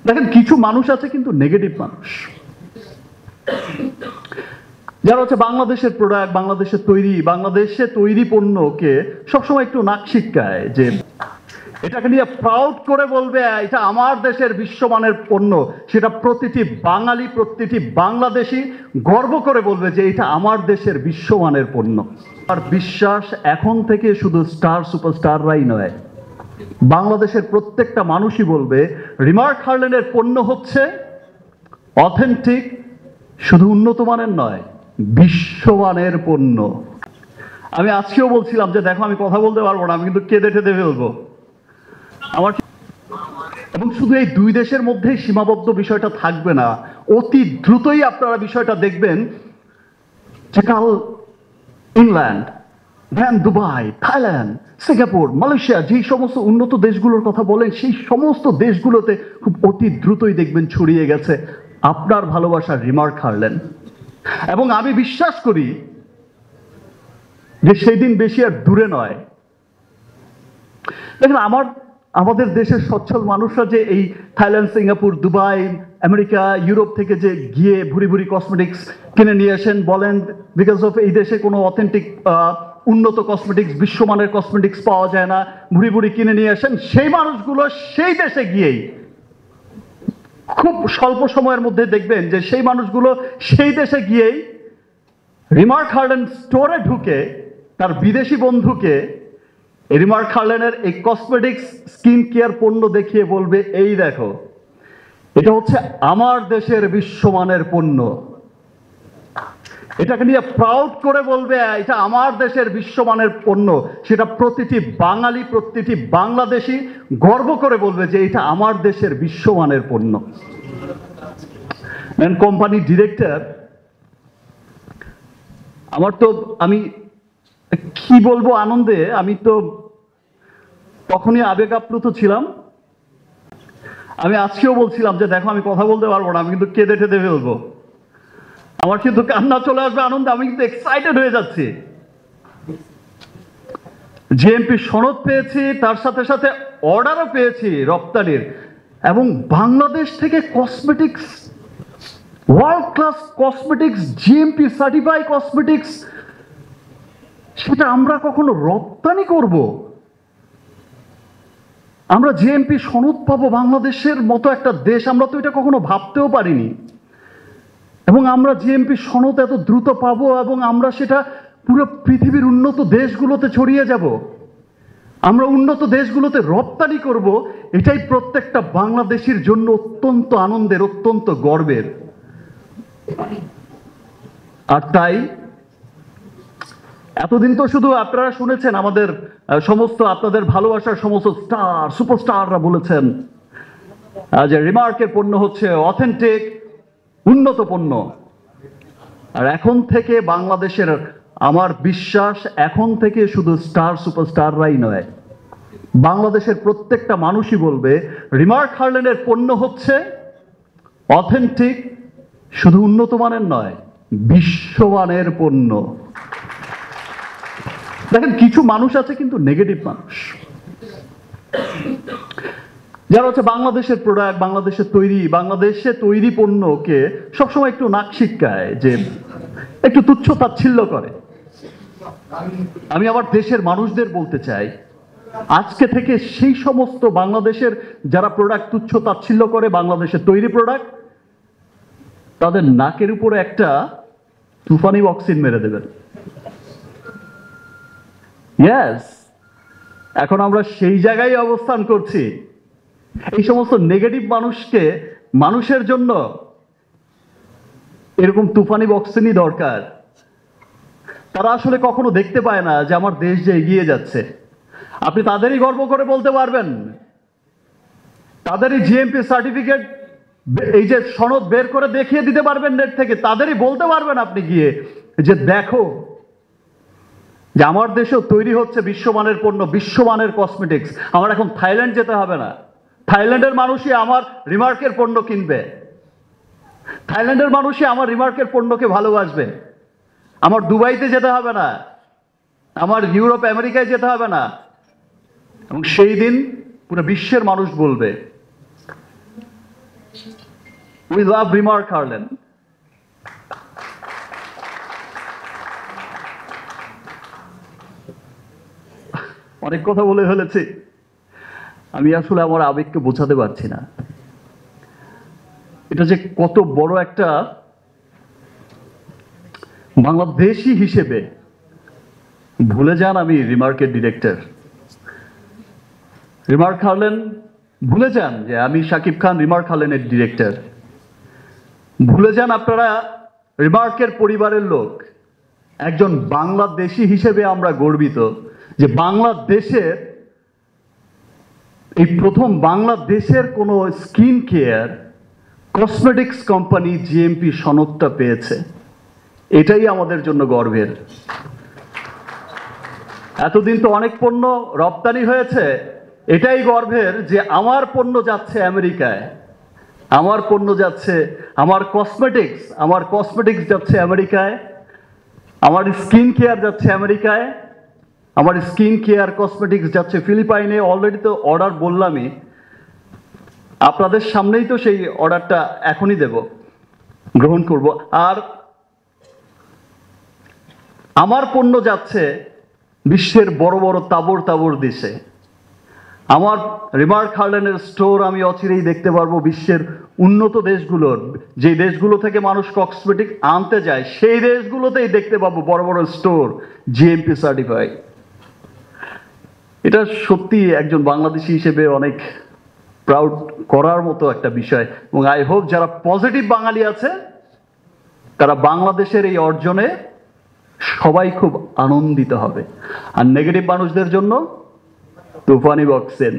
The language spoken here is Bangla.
দেখেন, কিছু মানুষ আছে কিন্তু নেগেটিভ মানুষ, যারা হচ্ছে বাংলাদেশের প্রোডাক্ট, বাংলাদেশে তৈরি পণ্যকে সবসময় একটু নাক শিটকায়, যে এটাকে নিয়ে প্রাউড করে বলবে এটা আমার দেশের বিশ্বমানের পণ্য, সেটা প্রতিটি বাঙালি, প্রতিটি বাংলাদেশি গর্ব করে বলবে যে এটা আমার দেশের বিশ্বমানের পণ্য। আর বিশ্বাস এখন থেকে শুধু স্টার সুপারস্টাররাই নয়, বাংলাদেশের প্রত্যেকটা মানুষই বলবে রিমার্ক হার্লেনের পণ্য হচ্ছে অথেন্টিক, শুধু উন্নত মানের নয়, বিশ্বমানের পণ্য। আমি আজকেও বলছিলাম যে দেখো, আমি কথা বলতে পারবো না, আমি কিন্তু কেঁদে টেঁদে ফেলবো আমার। এবং শুধু এই দুই দেশের মধ্যেই সীমাবদ্ধ বিষয়টা থাকবে না, অতি দ্রুতই আপনারা বিষয়টা দেখবেন যে কাল ইংল্যান্ড, দেন দুবাই, থাইল্যান্ড, সিঙ্গাপুর, মালয়েশিয়া, যেই সমস্ত উন্নত দেশগুলোর কথা বলেন, সেই সমস্ত দেশগুলোতে খুব অতি দ্রুতই দেখবেন ছড়িয়ে গেছে আপনার ভালোবাসার রিমার্ক হার্লেন। এবং আমি বিশ্বাস করি যে সেই দিন বেশি আর দূরে নয়। দেখেন, আমাদের দেশের সচ্ছল মানুষরা যে এই Thailand, Singapore, Dubai, America, Europe থেকে যে গিয়ে ভুরি ভুরি কসমেটিক্স কিনে নিয়ে আসেন, বলেন বিকজ অফ এই দেশে কোনো অথেন্টিক উন্নত কসমেটিক্স, বিশ্বমানের কসমেটিক্স পাওয়া যায় না, ভুরি ভুরি কিনে নিয়ে আসেন, সেই মানুষগুলো সেই দেশে গিয়েই খুব স্বল্প সময়ের মধ্যে দেখবেন যে সেই মানুষগুলো সেই দেশে গিয়েই রিমার্ক হার্লেন স্টোরে ঢুকে তার বিদেশি বন্ধুকে রিমার্ক হার্লেনের এই কসমেটিক্স স্কিন কেয়ার পণ্য দেখিয়ে বলবে, এই দেখো এটা হচ্ছে আমার দেশের বিশ্বমানের পণ্য। এটাকে নিয়ে প্রাউড করে বলবে এটা আমার দেশের বিশ্বমানের পণ্য, সেটা প্রতিটি বাঙালি, প্রতিটি বাংলাদেশি গর্ব করে বলবে যে এটা আমার দেশের বিশ্বমানের পণ্য। কোম্পানির ডিরেক্টর, আমি কি বলবো আনন্দে, আমি তো তখনই আবেগ আপ্লুত ছিলাম। আমি আজকেও বলছিলাম যে দেখো, আমি কথা বলতে পারবো না, আমি কিন্তু কেঁদে টেঁদে ফেলবো, আমার কিন্তু কান্না চলে আসবে আনন্দে, আমি কিন্তু এক্সাইটেড হয়ে যাচ্ছি। জিএমপি সনদ পেয়েছি, তার সাথে সাথে অর্ডারও পেয়েছি রপ্তানির, এবং বাংলাদেশ থেকে cosmetics, world class cosmetics, GMP certify cosmetics, সেটা আমরা কখনো রপ্তানি করব, আমরা জিএমপি সনদ পাবো বাংলাদেশের মতো একটা দেশ, আমরা তো এটা কখনো ভাবতেও পারিনি। এবং আমরা জিএমপি সনদ এত দ্রুত পাবো এবং আমরা সেটা পুরো পৃথিবীর উন্নত দেশগুলোতে ছড়িয়ে যাব, আমরা উন্নত দেশগুলোতে রপ্তানি করব, এটাই প্রত্যেকটা বাংলাদেশীর জন্য অত্যন্ত আনন্দের, অত্যন্ত গর্বের। আর তাই এতদিন তো শুধু আপনারা শুনেছেন আমাদের সমস্ত, আপনাদের ভালোবাসার সমস্ত স্টার সুপারস্টাররা বলেছেন যে রিমার্কের পণ্য হচ্ছে অথেন্টিক, উন্নত পণ্য। আর এখন থেকে বাংলাদেশের, আমার বিশ্বাস এখন থেকে শুধু স্টার সুপারস্টাররাই নয়, বাংলাদেশের প্রত্যেকটা মানুষই বলবে রিমার্ক হার্লেনের পণ্য হচ্ছে অথেন্টিক, শুধু উন্নত মানের নয়, বিশ্বমানের পণ্য। দেখেন, কিছু মানুষ আছে কিন্তু নেগেটিভ মানুষ, যারা হচ্ছে বাংলাদেশের প্রোডাক্ট, বাংলাদেশে তৈরি পণ্যকে সবসময় একটু নাক শিটকায়, যে একটু তুচ্ছ তাচ্ছিল্য করে। আমি আমার দেশের মানুষদের বলতে চাই, আজকে থেকে সেই সমস্ত বাংলাদেশের যারা প্রোডাক্ট তুচ্ছ তাচ্ছিল্য করে, বাংলাদেশের তৈরি প্রোডাক্ট, তাদের নাকের উপরে একটা তুফানি অক্সিন মেরে দেবেন। ইয়েস, এখন আমরা সেই জায়গায় অবস্থান করছি। এই সমস্ত নেগেটিভ মানুষের জন্য এরকম তুফানি অক্সিনই দরকার। তারা আসলে কখনো দেখতে পায় না যে আমার দেশ যে এগিয়ে যাচ্ছে। আপনি তাদেরই গর্ব করে বলতে পারবেন, তাদেরই জিএমপি সার্টিফিকেট, এই যে সনদ বের করে দেখিয়ে দিতে পারবেন নেট থেকে, তাদেরই বলতে পারবেন আপনি গিয়ে যে দেখো যে আমার দেশেও তৈরি হচ্ছে বিশ্বমানের পণ্য, বিশ্বমানের কসমেটিক্স। আমার এখন থাইল্যান্ড যেতে হবে না, থাইল্যান্ডের মানুষই আমার রিমার্কের পণ্য কিনবে, থাইল্যান্ডের মানুষই আমার রিমার্কের পণ্যকে ভালোবাসবে। আমার দুবাইতে যেতে হবে না, আমার ইউরোপ আমেরিকায় যেতে হবে না। এবং সেই দিন পুরো বিশ্বের মানুষ বলবে We love Remark Harlan. অনেক কথা বলে ফেলেছি, আমি আসলে আমার আবেগকে বোঝাতে পারছি না। এটা যে কত বড় একটা, বাংলাদেশি হিসেবে ভুলে যান আমি রিমার্কের ডিরেক্টর, রিমার্ক হারলেন ভুলে যান যে আমি শাকিব খান রিমার্ক হারলেনের ডিরেক্টর, ভুলে যান আপনারা রিমার্কের পরিবারের লোক। একজন বাংলাদেশি হিসেবে আমরা গর্বিত যে বাংলাদেশের এই প্রথম বাংলাদেশের কোনো skin care cosmetics company GMP সনদটা পেয়েছে। এটাই আমাদের জন্য গর্বের। এতদিন তো অনেক পণ্য রপ্তানি হয়েছে, এটাই গর্বের যে আমার পণ্য যাচ্ছে আমেরিকায়, আমার পণ্য যাচ্ছে, আমার কসমেটিক্স যাচ্ছে আমেরিকায়, আমার স্কিন কেয়ার যাচ্ছে আমেরিকায়, আমার স্কিন কেয়ার কসমেটিক্স যাচ্ছে ফিলিপাইনে। অলরেডি তো অর্ডার বললামই, আপনাদের সামনেই তো সেই অর্ডারটা এখনই দেব, গ্রহণ করব। আর আমার পণ্য যাচ্ছে বিশ্বের বড় বড় তাবড় দেশে। আমার রিমার্ক হারলেনের স্টোর আমি অচিরেই দেখতে পারবো বিশ্বের উন্নত দেশগুলোর, যে দেশগুলো থেকে মানুষ কসমেটিক আনতে যায় সেই দেশগুলোতেই দেখতে পাবো বড় বড় স্টোর জিএমপি সার্টিফাইড। এটা সত্যি একজন বাংলাদেশি হিসেবে অনেক প্রাউড করার মতো একটা বিষয়, এবং আই হোপ যারা পজিটিভ বাঙালি আছে তারা বাংলাদেশের এই অর্জনে সবাই খুব আনন্দিত হবে। আর নেগেটিভ মানুষদের জন্য তুফানি বক্সেন।